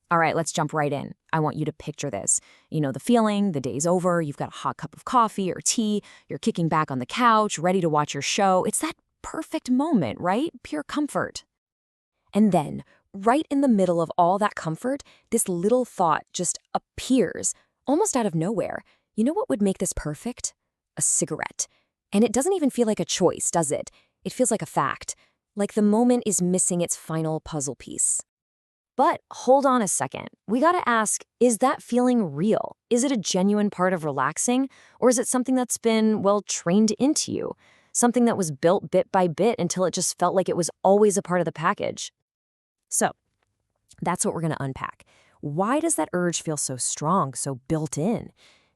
All right, let's jump right in. I want you to picture this. You know the feeling, the day's over, you've got a hot cup of coffee or tea, you're kicking back on the couch, ready to watch your show. It's that perfect moment, right? Pure comfort. And then, right in the middle of all that comfort, this little thought just appears, almost out of nowhere. You know what would make this perfect? A cigarette. And it doesn't even feel like a choice, does it? It feels like a fact. Like the moment is missing its final puzzle piece. But hold on a second. We gotta ask, is that feeling real? Is it a genuine part of relaxing? Or is it something that's been, well, trained into you? Something that was built bit by bit until it just felt like it was always a part of the package? So, that's what we're gonna unpack. Why does that urge feel so strong, so built in?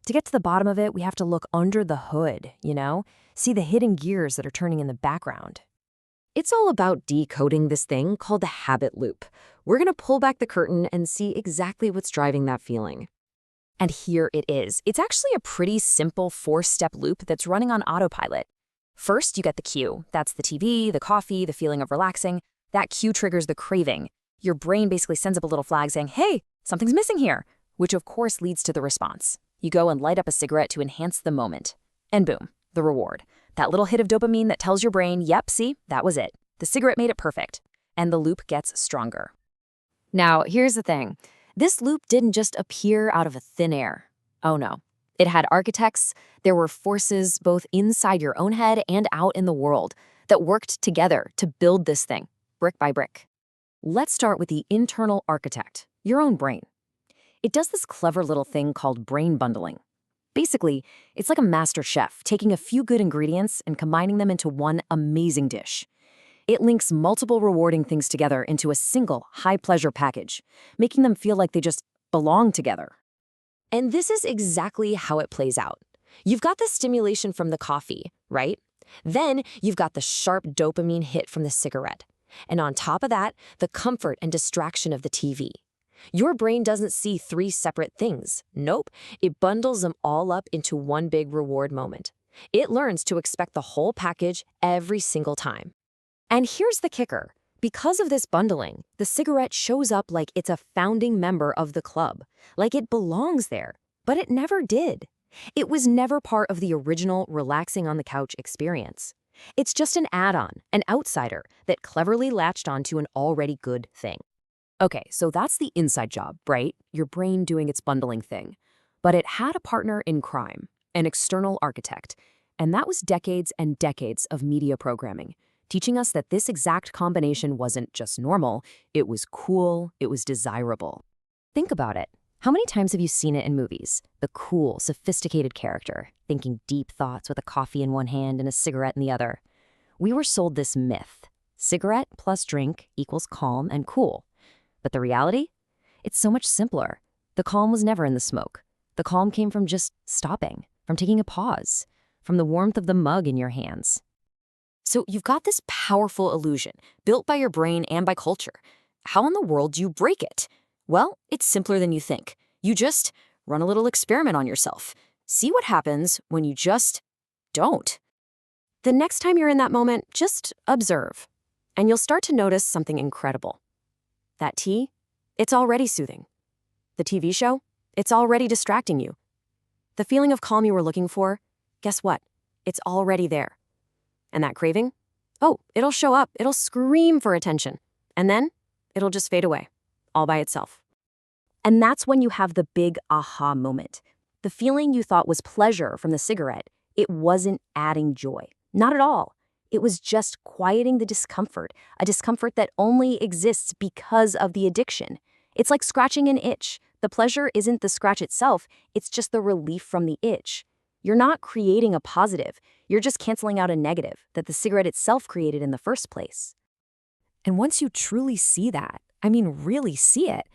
To get to the bottom of it, we have to look under the hood, See the hidden gears that are turning in the background. It's all about decoding this thing called the habit loop. We're going to pull back the curtain and see exactly what's driving that feeling. And here it is. It's actually a pretty simple 4-step loop that's running on autopilot. First, you get the cue. That's the TV, the coffee, the feeling of relaxing. That cue triggers the craving. Your brain basically sends up a little flag saying, hey, something's missing here, which of course leads to the response. You go and light up a cigarette to enhance the moment. And boom, the reward. That little hit of dopamine that tells your brain, yep, see, that was it. The cigarette made it perfect. And the loop gets stronger. Now, here's the thing. This loop didn't just appear out of a thin air. Oh no. It had architects. There were forces both inside your own head and out in the world that worked together to build this thing, brick by brick. Let's start with the internal architect, your own brain. It does this clever little thing called brain bundling. Basically, it's like a master chef taking a few good ingredients and combining them into one amazing dish. It links multiple rewarding things together into a single high-pleasure package, making them feel like they just belong together. And this is exactly how it plays out. You've got the stimulation from the coffee, right? Then you've got the sharp dopamine hit from the cigarette. And on top of that, the comfort and distraction of the TV. Your brain doesn't see 3 separate things. Nope, it bundles them all up into one big reward moment. It learns to expect the whole package every single time. And here's the kicker. Because of this bundling, the cigarette shows up like it's a founding member of the club, like it belongs there, but it never did. It was never part of the original relaxing on the couch experience. It's just an add-on, an outsider that cleverly latched onto an already good thing. Okay, so that's the inside job, right? Your brain doing its bundling thing. But it had a partner in crime, an external architect, and that was decades and decades of media programming, teaching us that this exact combination wasn't just normal, it was cool, it was desirable. Think about it. How many times have you seen it in movies? The cool, sophisticated character, thinking deep thoughts with a coffee in one hand and a cigarette in the other. We were sold this myth. Cigarette plus drink equals calm and cool. But the reality? It's so much simpler. The calm was never in the smoke. The calm came from just stopping, from taking a pause, from the warmth of the mug in your hands. So you've got this powerful illusion, built by your brain and by culture. How in the world do you break it? Well, it's simpler than you think. You just run a little experiment on yourself. See what happens when you just don't. The next time you're in that moment, just observe. And you'll start to notice something incredible. That tea, it's already soothing. The TV show, it's already distracting you. The feeling of calm you were looking for, guess what? It's already there. And that craving? Oh, it'll show up, it'll scream for attention. And then, it'll just fade away, all by itself. And that's when you have the big aha moment. The feeling you thought was pleasure from the cigarette, it wasn't adding joy. Not at all. It was just quieting the discomfort, a discomfort that only exists because of the addiction. It's like scratching an itch. The pleasure isn't the scratch itself, it's just the relief from the itch. You're not creating a positive, you're just canceling out a negative that the cigarette itself created in the first place. And once you truly see that, really see it,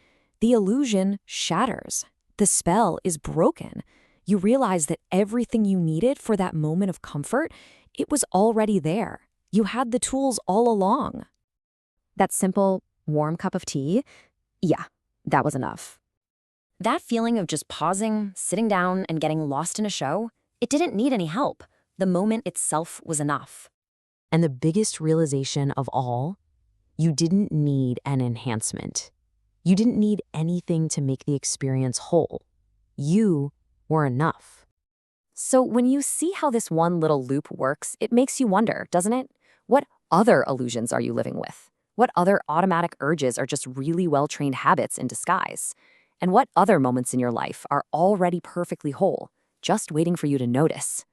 the illusion shatters. The spell is broken. You realize that everything you needed for that moment of comfort, it was already there. You had the tools all along. That simple, warm cup of tea, yeah, that was enough. That feeling of just pausing, sitting down, and getting lost in a show, it didn't need any help. The moment itself was enough. And the biggest realization of all, you didn't need an enhancement. You didn't need anything to make the experience whole. You were enough. So when you see how this one little loop works, it makes you wonder, doesn't it? What other illusions are you living with? What other automatic urges are just really well-trained habits in disguise? And what other moments in your life are already perfectly whole, just waiting for you to notice?